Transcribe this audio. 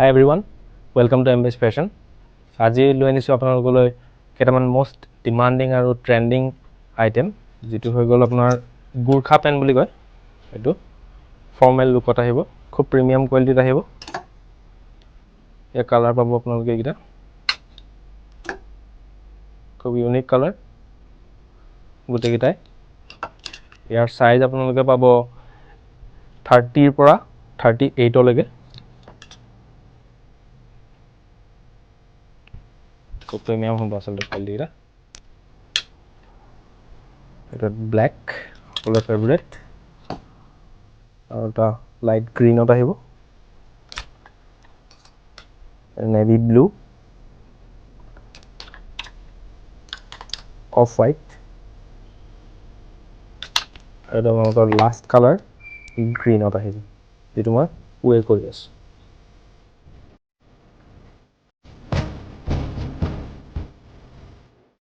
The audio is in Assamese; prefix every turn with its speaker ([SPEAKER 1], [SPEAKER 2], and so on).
[SPEAKER 1] Hi everyone, welcome to MBS Fashion. আজি লৈ আনিছোঁ আপোনালোকলৈ কেইটামান most demanding আৰু trending item যেটো হৈ গ'ল আপোনাৰ গুৰখা পেন বুলি কয় এটো ফৰ্মেল লুকত আহিব খুব প্ৰিমিয়াম কোৱালিটিত আহিব এই কালাৰ পাব আপোনালোকে এইটা খুব ইউনিক কালাৰ গুটেকিটাই ইয়াৰ সাইজ আপোনালোকে পাব 30 ৰ পৰা 38 লৈকে খুব প্ৰিমিয়াম হ'ব আসলে কোৱালিটিটা এটা ব্ল্যাক কালাৰ ফেভাৰিট আৰু এটা লাইট গ্ৰীনত আহিব নেভি ব্লু অফ হোৱাইট আৰু এটা লাষ্ট কালাৰ গ্ৰীনত আহিব যেটো মই ওয়ে কৰি আছো